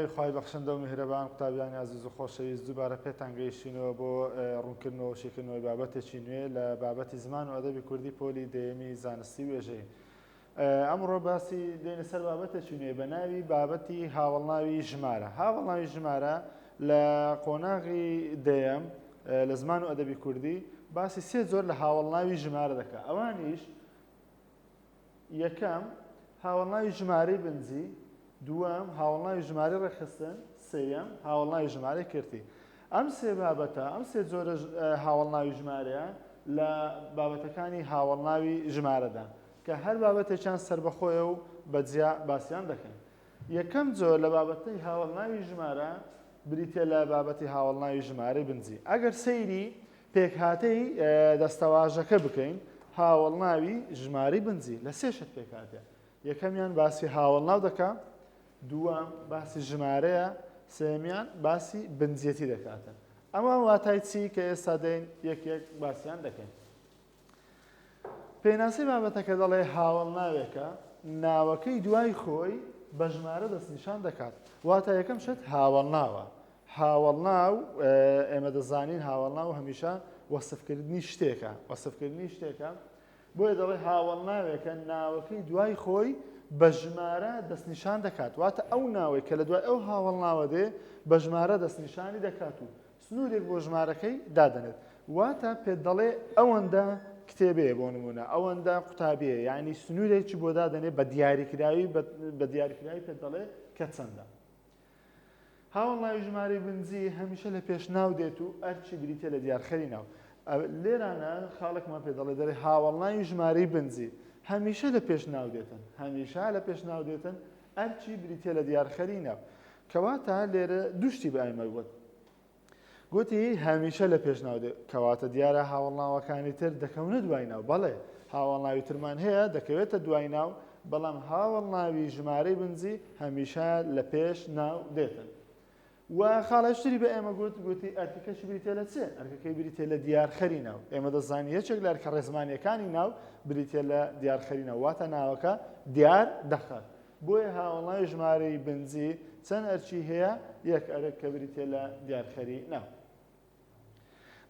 ناوی خی بەخشندە و میهرەبان قوتابیانی عزیز و خۆشەویست دووبارە پێتان گەیشتینەوە بۆ ڕوونکردنەوە و شێکردنەوەی بابەتێکی نوێ لە بابەتی زمان و ئەدەبی کوردی پۆلی دەیەمی زانستی وێژەی. ئەمڕۆ باسی دێنە سەر بابەتێکی نوێ بە ناوی بابەتی هاوڵناوی ژمارە. هاوڵناوی ژمارە لە قۆناغی دەیەم لە زمان و ئەدەبی کوردی باسی سێ زۆر لە هاوڵناوی ژمارە دەکات. ئەوانیش یەکەم هاوڵناوی ژمارەی بنجی، دووەم هاوڵناوی ژمارەی ڕێکخستن، سێیەم هاوڵناوی ژمارەی کردی. ئەم سێ بابەتە ئەم سێ جۆرە هاوڵناوی ژمارەیە لە بابەتەکانی هاوڵناوی ژمارەدا کە هەر بابەتێکیان سربەخۆیە و بەجیا باسییان دەکەن. یەکەم جۆر لە بابەتی هاوڵناوی ژمارە بریتە لە بابەتی هاوڵناوی ژمارەی بنجی. ئەگەر سەیری پێکهاتەی دەستەواژەکە بکەین هاوڵناوی ژمارەی بنجی لە سێ شت پێکهاتێ. یەکەمیان باسی هاوڵناو دەکات، دووەم باسی ژمارەیە، سێمیان باسی بنجێتی دەکاتن. ئەمە واتای چی کە ئێستا دێن یەک باسییان دەکەین. پێناسی بابەتەکە دەڵێ هاوڵناوێکە ناوەکەی دوای خۆی بە ژمارە دەستنیشان دەکات. واتە یەکەم شت هاوڵناوە. هاوڵناو ئێمە دەزانین هاوڵناو هەمیشە وەسفکردنی شتێکە. وەسفکردنی شتێکە بۆیە دەڵێ هاوڵناوێکە ناوەکەی دوای خۆی بە ژمارە دەستنیشان دەکات. واتە ئەو ناوەی کە لە دوای ئەو هاوڵناوە دێ بە ژمارە دەستنیشانی دەکات و سنوورێک بۆ ژمارەکەی دادەنێت. واتە پێ دەڵێ ئەوەندە کتێبەیە بۆ نمونە، ئەوەندە قوتابیە، یعنی سنوورێکی بۆ دادەنێت بە دیاریکراوی پێ دەڵێ کە چەندە. هاوڵناوی ژمارەی بنجی هەمیشە لە پێش ناو دێت و ئەرچی بریتە لە دیارخەری ناو. لێرانە خاڵێکمان پێ دەڵێ دەڵێ هاوڵناوی ژمارەی بنجی هەمیشە لە پێش ناو دێتن، هەمیشە لە پێش ناو دێتن ئەرچی بریتێ لە دیارخەری ناو. کەواتە لێرە دوشتی بە ئەمە گوتی هەمیشە لە پێش ناو دێت، کەواتە دیارە هاوڵناوەکانی تر دەکەونە دوای ناو. بەڵێ هاوڵناوی ترمان هەیە دەکەوێتە دوای ناو، بەڵام هاوڵناوی ژمارەی بنجی هەمیشە لە پێش ناو دێتن. و خاڵەشتری بە ئێمە گوتی ئەرکەکەشی بریتێ لە چێ؟ ئەرکەکەی بریتێ لە دیارخەری ناو. ئێمە دەزانین یەکێک لە ئەرکە ڕێزمانیەکانی ناو بریتێ لە دیارخەری ناو، واتە ناوەکە دیار دەخات. بۆیە هاوڵناوی ژمارەی بنجی چەند ئەرچی هەیە؟ یەک ئەرک کە بریتێ لە دیارخەری ناو.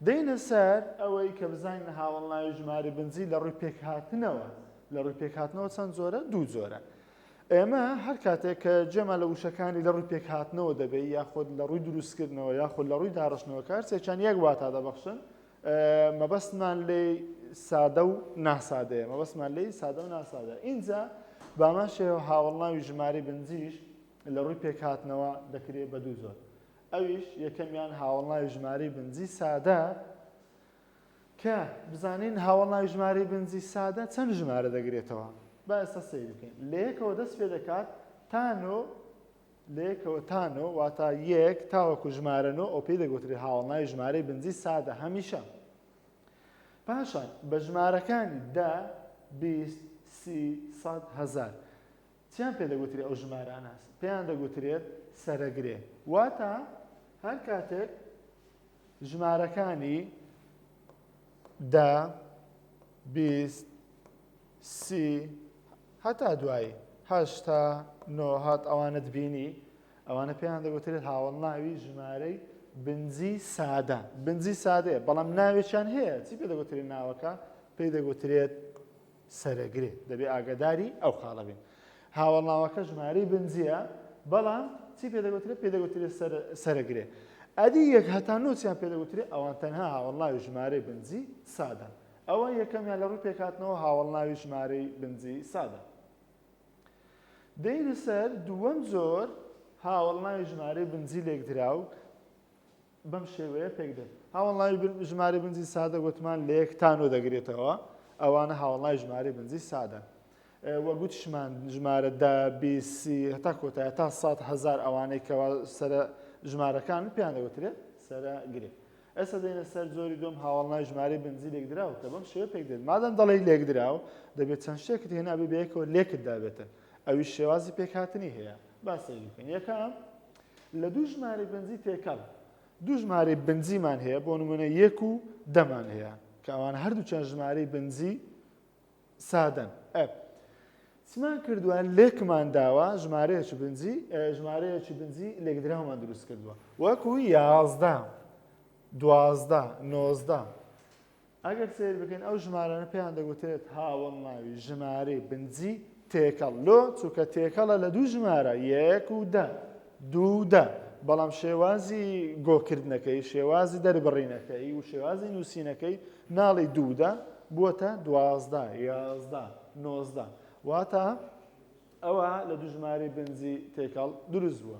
دەینە سەر ئەوەی کە بزانین هاوڵناوی ژمارەی بنجی لە ڕووی پێکهاتنەوە. لە ڕووی پێکهاتنەوە چەند جۆرە؟ دوو جۆرە. ئێمە هەر کاتێک کە جەمە لە وشەکانی لە ڕووی پێکهاتنەوە دەبێت یاخود لە ڕووی دروستکردنەوە یاخود لە ڕووی داڕشتنەوە کارچێکیان یەک واتا دەبەخشن، مەبەستمان لێ سادە و ناسادەیە. مەبەستمان لێ سادە و ناسادە. ئینجا بامان شێوە هاوڵناوی ژمارەی بنجیش لە ڕووی پێکهاتنەوە دەکرێت بە دوو زۆر. ئەویش یەکەمیان هاوڵناوی ژمارەی بنجی سادە کە بزانین هاوڵناوی ژمارەی بنجی سادە چەند ژمارە دەگرێتەوە. با ئێستا سەیر بکەین. لە یەکەوە دەست پێ دەکات تانۆ، لە یەکەوە تانۆ واتە یەک تاوەکو ژمارەنەوە ئەو پێی دەگوترێت هاوڵناوی ژمارەی بنجی سادە هەمیشە. پاشان بە ژمارەکانی 10، 20، 30، 100، 1000 چیان پێ دەگوترێت ئەو ژمارانە؟ پێیان دەگوترێت سەرەگرێ. واتە هەر کاتێک ژمارەکانی 10، 20، 30 هەتا دوایی 80، 90 ئەوانت بینی، ئەوانە پێیان دەگوترێت هاوڵناوی ژمارەی بنجی سادە. بنجی سادەیە بەڵام ناوێکیان هەیە. چی پێ دەگوترێت ناوەکە؟ پێی دەگوترێت سەرەگرێ. دەبێت ئاگاداری ئەو خاڵە بین. هاوڵناوەکە ژمارەی بنجیە بەڵام چی پێ دەگوترێت؟ پێ دەگوترێت سەرەگرێ. ئەدی یەک هەتا نوچیان پێ دەگوترێت ئەوان تەنها هاوڵناوی ژمارەی بنجی سادە. ئەوە یەکەمیان لە ڕووی پێکهاتنەوە هاوڵناوی ژمارەی بنجی سادە. دەینە سەر دووەم جۆر هاوڵناوی ژمارەی بنجی لێکدراو بەم شێوەیە پێکدێت. هاوڵناوی ژمارەی بنجی سادە گوتمان لە یەک تانۆ دەگرێتەوە، ئەوانە هاوڵناوی ژمارەی بنجی سادە. وە گوتیشمان ژمارە 10، 20، 30 هەتا کۆتایە تا 100، 1000 ئەوانەی کەوا سەرە ژمارەکان پێیان دەگوترێت سەرەگرێ. ئێستا دەینە سەر جۆری دوم هاوڵناوی ژمارەی بنجی لێکدراو کە بەم شێوە پێکدێت. مادەم دەڵێ لێکدراو دەبێت چەند شتێکت هێنا بێ بەیەکەوە لێکت دابێتن. ئەویش شێوازی پێکهاتنی هەیە. با سەیری بکەین. یەکەم لە دوو ژمارەی بنجی تێکەڵ. دوو ژمارەی بنجیمان هەیە بۆ نمونە 1 و 10مان هەیە کە ئەوان هەردوو چەند ژمارەی بنجی سادەن. چمان کردووە لێکمان داوە ژمارەیەکی بنزی لێکدراومان دروست کردووە وەکو 11 12 19 ئەگەر سیر بکەین ئەو ژمارانە پێیان دەگوترێت هاوڵناوی ژمارەی بنزی تێکەڵ لۆ چووکە تێکەڵە لە دوو ژمارە 1 و 10 2 10 بەڵام شێوازی گۆکردنەکەی شێوازی دەربڕینەکەی و شێوازی نووسینەکەی ناڵی 2 10 بووەتە 12 11 19 واتە ئەوە لە دوو ژمارەی بنزی تێکەڵ دروست بووە.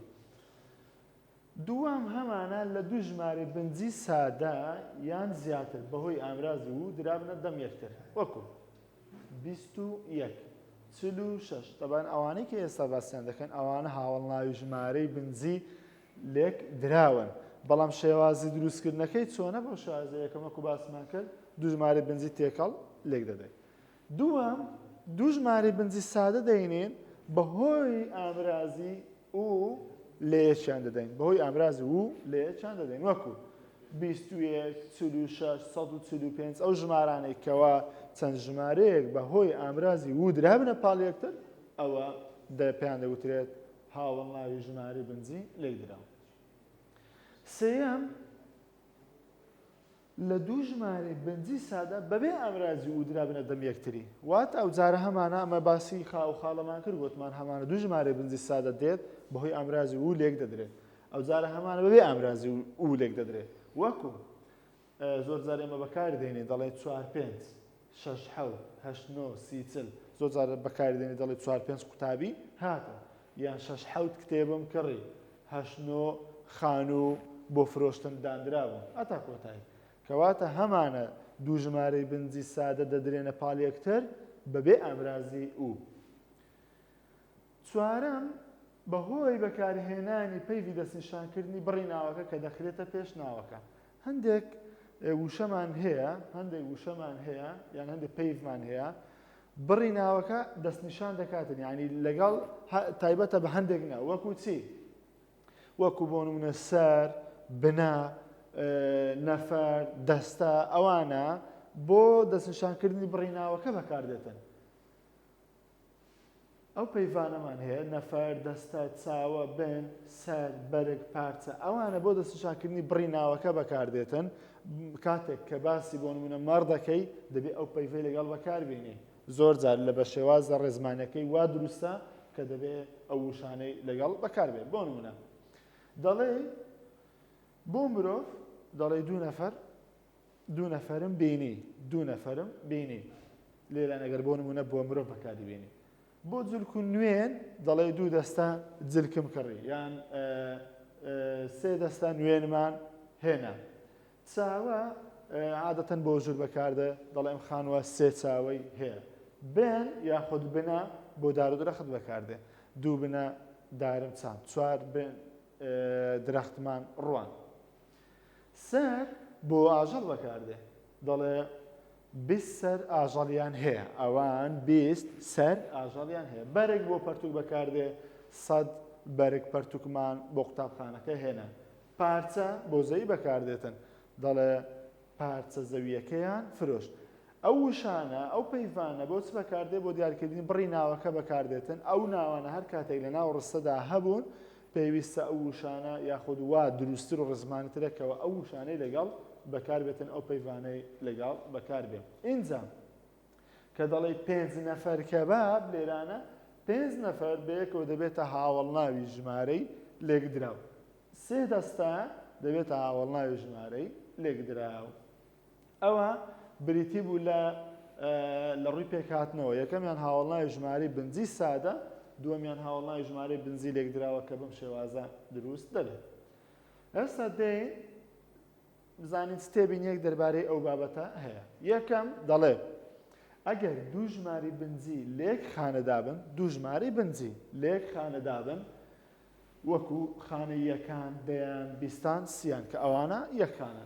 دووەم هەمانە لە دوو ژمارەی بنزی سادە یان زیاتر بەهۆی ئامرازی و درابنە دەم یەکتر وەکو 21 46 طبعاً ئەوانەی کە ئێستا باسییان دەکەن ئەوانە هاوڵناوی ژمارەی بنزی لێک دراون بەڵام شێوازی دروستکردنەکەی چۆنە بۆ شازە یەکەمەکو باسمان کرد دوو ژمارەی بنزی تێکەڵ لێک دەدەین. دووەم دوو ژمارەی بنزی سادە دەینێن بەهۆی ئامرازی و لێیەکیان دەدەین بەهۆی ئامرازی و لێیەکیان دەدەین وەکو 21 46 145 ئەو ژمارانەی کەوا چەند ژمارەیەک بەهۆی ئامرازی و درابنە پاڵ یەکتر ئەوە پێیان دەگوترێت هاوڵناوی ژمارەی بنزی لێک دراوە. سێەم لە دوو ژمارەی بنزی سادە بەبێ ئامرازی و درابنە دەم یەکتری واتە ئەو جارە هەمانە ئەمە باسی خاو خاڵەمان کرد گوتمان هەمانە دوو ژمارەی بنزی سادە دێت بەهۆی ئامرازی و لێک دەدرێت ئەو جارە هەمانە بەبێ ئامرازی و لێک دەدرێت وەکو زۆر جار ئێمە بەکاری دێنێ دەڵێ 4 5 6 7 8 9 30 زۆر جار بەکاری دێنێ دەڵێ 4 5 قوتابی هاتە یان 6 7 کتێبم کڕی 8 9 خانوو بۆ فرۆشتن دانرابوو ئەتا کۆتایی کەواتە هەمانە دوو ژمارەی بنزی سادە دەدرێنە پاڵ یەکتر بەبێ ئامرازی و. چوارەم بەهۆی بەکارهێنانی پەیوی دەستنیشانکردنی بڕی ناوەکە کە دەخرێتە پێش ناوەکە هەندێک وشەمان هەیە یان هەندێک پەیومان هەیە بڕی ناوەکە دەستنیشان دەکاتن یعنی لەگەڵ تایبەتە بە هەندێک ناو وەکو چی وەکو بۆ نمونە سەر بنا نەفەر دەستە ئەوانە بۆ دەستنیشانکردنی بڕی ناوەکە بەکاردێتن ئەو پەیوانەمان هەیە نەفەر دەستە چاوە بن سەر بەرگ پارچە ئەوانە بۆ دەستنیشانکردنی بڕی ناوەکە بەکاردێتن کاتێک کە باسی بۆ نمونە مەڕ دەکەی دەبێت ئەو پەیوەی لەگەڵ بەکاربێنی زۆر جار لە بە شێوازە ڕێزمانەکەی وا دروستە کە دەبێت ئەو وشانەی لەگەڵ بەکاربێت بۆ نمونە دەڵێ بۆ مرۆڤ دەڵێ دوو نەفەرم بینی لێرە ئەگەر بۆ نمونە بۆ مرۆڤ بەکاری بینی بۆ جلک و نوێن دەڵێ دوو دەستە جلکم کڕی یان سێ دەستە نوێنمان هێنا چاوە عادەتەن بۆ ژوور بەکاردە دەڵێ ئەم خانووە سێ چاوەی هەیە بن یاخود بنا بۆ دار و درەخت بەکاردێ دوو بنە دارم چاند چوار بن درەختمان ڕوان سەر بۆ ئاژەڵ بەکاردێ دەڵێ 20 سەر ئاژەڵیان هەیە ئەوان 20 سەر ئاژەڵیان هەیە بەرێک بۆ پەرتوک بەکاردێ 100 بەرێک پەرتوکمان بۆ قوتابخانەکە هێنا پارچە بۆ زەوی بەکاردێتن دەڵێ پارچە زەویەکەیان فرۆشت ئەو وشانە ئەو پەیوانە بۆ چ بەکاردێ بۆ دیارکردنی بڕی ناوەکە بەکاردێتن ئەو ناوانە هەر کاتێک لە ناو ڕستەدا هەبوون پێویستە ئەو وشانە یاخود وا دروستتر و ڕزمانترەکەەوە ئەو وشانەی لەگەڵ بەکاربێتن ئەو پەیوانەی لەگەڵ بەکاربێ اینجا کە دەڵێ 5 نەفەر کەباب لێرانە 5 نەفەر بەیەکەوە دەبێتە هاوڵناوی ژمارەی لێکدراو 3 دەستە دەبێتە هاوڵناوی ژمارەی لێکدراو ئەوە بریتی بوو لە ڕووی پێکهاتنەوە یەکەمیان هاوڵناوی ژمارەی بنزی سادە دووەمیان هاوڵناوی ژمارەی بنزی لێکدراوە کە بەم شێوازە دروست دەبێت. ئێستا دێین بزانین ستێبین یەک دەربارەی ئەو بابەتە هەیە یەکەم دەڵێ ئەگەر دوو ژماری بنزی لێک خانەدابن دوو ژماری بنزی لێک خانەدابن وەکو خانە یەکان دەیان بیستان سیان کە ئەوانە یەکخانە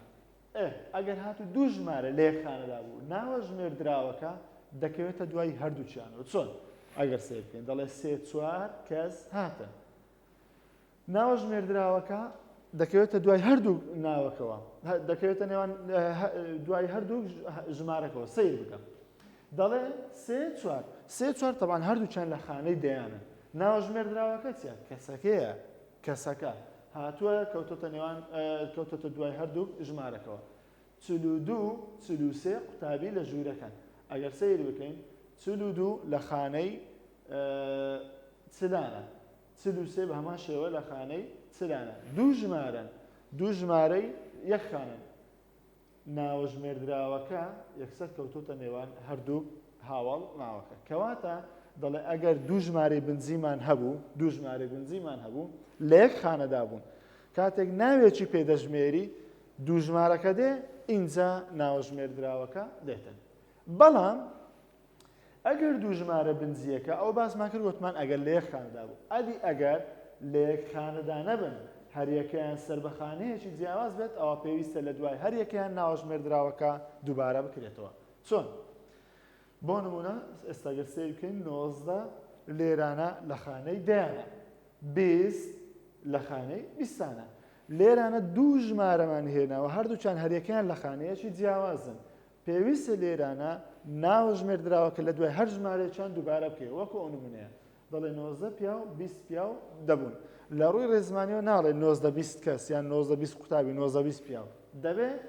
ئەگەر هاتو دوو ژمارە لێک خانەدا بوو ناوە ژمێردراوەکە دەکەوێتە دوای هەردووچیانەوە چۆن ئەگەر سێ بکەین دەڵێ 3-4 کەس هاتن ناوە ژمێردراوەکە دەکەوێتە دوای هەردوو ناوەکەوە دەکەوێتە نێوان دوای هەردوو ژمارەکەەوە سیر بکەم دەڵێ 3-4 سێ چوار تەبان هەردووچیان لە خانەی دەیانن ناوەژمێردراوەکە چیە کەسەکەیە کەسەکە هاتووە کەوتۆتە نێوان کەوتۆتە دوای هەردوو ژمارەکەەوە 42 43 قوتابی لە ژوورەکەن ئەگەر سەیر بکەین 42 لە خانەی چلانە 43 بە هەمان شێوە لە خانەی چلانە دوو ژمارەن دوو ژمارەی یەک خانن ناوەژمێردراوەکە یەکسەر کەوتۆتە نێوان هەردوو هاوڵ ناوەکە کەواتە دەڵێ ئەگەر دوو ژمارەی بنزیمان هەبوو دوو ژمارەی بنزیمان هەبوو لە یەک خانەدا بوون کاتێک ناوێکی پێدەژمێری دوو ژمارەکە دێ ئینجا ناوەژمێردراوەکە دێتن بەڵام ئەگەر دوو ژمارە بنزیەکە ئەو باسمان کرد گوتمان ئەگەر لە یەک خانەدا بوو ئەدی ئەگەر لە یەک خانەدا نەبن هەریەکەیان سەر بە خانەیەکی جیاواز بێت ئەوە پێویستە لە دوای هەریەکەیان ناوەژمێردراوەکە دووبارە بکرێتەوە چۆن بۆ نمونە ئێستا گەر سیر بکەین 19 لێرانە لە خانەی دەیانە 20 لە خانەی 20 لێرانە دوو ژمارەمان هێناوە هەردووچان هەریەکەیان لە خانەیەکی جیاوازن پێویستە لێرانە ناوەژمێردراوەکە لە دوای هەر ژمارەیەکیان دووبارە بکەوە وەکو ئەو نمونەیە دەڵێ 19 پیا و 20 پیا و دەبوون لە ڕووی ڕێزمانیەوە ناڵێ 19 20 کەس یان 19 20 قوتابی 19 20 پیا و دەبێت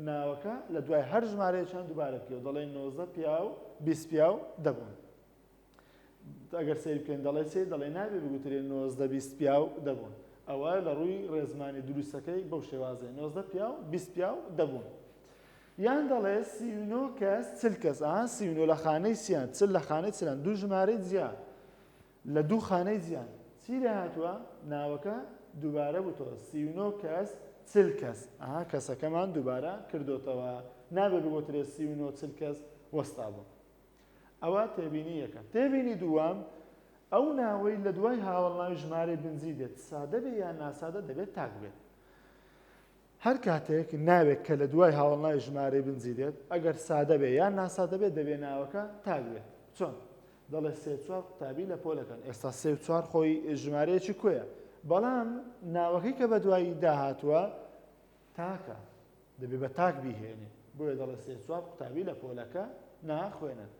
ناوەکە لە دوای هەر ژمارەیەکیان دووبارە بکەوە دەڵێ 19 پیا و 20 پیا و دەبوون ئەگەر سیر بکەین دەڵێ چێ دەڵێ نابێ بگوترێ 19 20 پیا و دەبوون ئەوە لە ڕووی ڕێزمانی دروستەکەی بەو شێوازەیە 19 پیا و 20 پیا و دەبوون یان دەڵێ 39 کەس 40 کەس 39 لە خانەی سیان 40 لە خانەی چلان دوو ژمارەی جیان لە دوو خانەی جیان چی لە هاتووە ناوەکە دووبارە بووتەوە 39 کەس 40 کەس کەسەکەمان دووبارە کردوتەوە نابێ بگوترێ 39 40 کەس وەستا بوو ئەوە تێبینی یەکە تێبینی دووەم ئەو ناوەی لە دوای هاوڵناوی ژمارەی بنزی دێت سادە بێ یان ناسادە دەبێت تاک بێت هەر کاتێک ناوێت کە لە دوای هاوڵناوی ژمارەی بنزی دێت ئەگەر سادە بێ یان ناسادە بێت دەبێت ناوەکە تاک بێت چۆن دەڵێ 3 4 قوتابی لە پۆلەکەن ئێستا 3 4 خۆی ژمارەیەکی کۆیە بەڵام ناوەکەی کە بە دوایی داهاتووە تاکە دەبێت بە تاک بیهێنێ بۆیە دەڵێ 3 4 قوتابی لە پۆلەکە ناخوێنن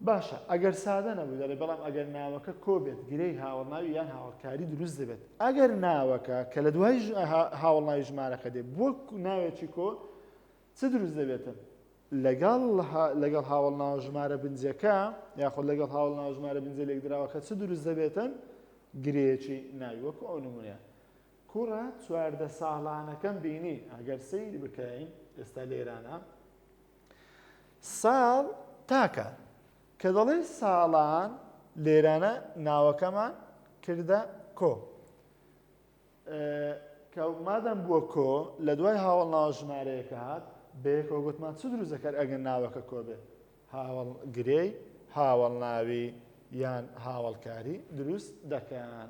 باشە ئەگەر سادە نەبوو دەڵێ بەڵام ئەگەر ناوەکە کۆ بێت گرەی هاوڵناوی یان هاوڵکاری دروست دەبێت ئەگەر ناوەکە کە لە دوای هاوڵناوی ژمارەکە دێت بۆ ناوێکی کۆ چ دروست دەبێتن لەگەڵ هاوڵناوە ژمارە بنجەکە یاخود لەگەڵ هاوڵناوە ژمارە بنجە لێکدراوەکە چ دروست دەبێتن گرەیەکی ناوی وەکو ئەو نمونەیە کوڕە چواردە ساڵانەکەم بینی ئەگەر سەیر بکەین ئێستا لێرانە ساڵ تاکە کە دەڵێ ساڵان لێرانە ناوەکەمان کردە کۆ کە مادەم بووە کۆ لە دوای هاوڵناوە ژمارەیەکە هات بەیەکەوە گوتمان چ دروست دەکات ئەگەر ناوەکە کۆ بێت گرەی هاوڵناوی یان هاوڵکاری دروست دەکەن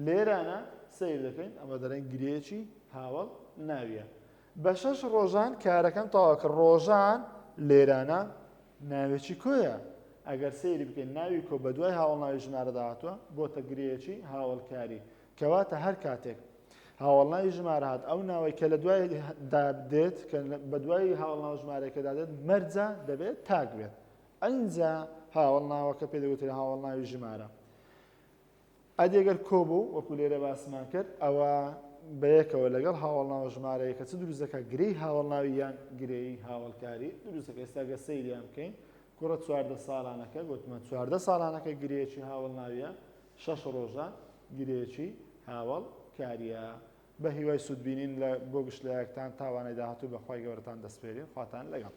لێرانە سیر دەکەین ئەمە دەڵێن گرەیەکی هاوڵ ناویە بە 6 ڕۆژان کارەکەم تەواوکە ڕۆژان لێرانە ناوێکی کۆیە ئەگەر سەیری بکەین ناوی کۆ بە دوای هاوڵناوی ژمارە داهاتووە بۆتە گرەیەکی هاوڵکاری کەواتە هەر کاتێک هاوڵناوی ژمارە هات ئەو ناوەی کە لە دوای دێت کە بە دوای هاوڵناوی ژمارەیەکەدا دێت مەرجە دەبێت تاک بێت ئەنجا هاوڵناوەکە پێ دەوترێت هاوڵناوی ژمارە ئەدێگەر کۆ بوو وەکو لێرە باسمان کرد ئەوە بەیەکەوە لەگەڵ هاوڵناوە ژمارەیەکە چ دروست دەکات گرەی هاوڵناوی یان گرەی هاوڵکاری دروست دەکات ئێستا گە سەیریان بکەین کوڕە 14 ساڵانەکە گوتمە 14 ساڵانەکە گرەیەکی هاوڵناویە 6 ڕۆژە گرەیەکی هاوڵکاریە بە هیوای سوودبینین لە بۆ گشت لە یەکتان تاوانەی داهاتوو بەخوای گەورەتان دەسپێرین خواتان لەگەڵ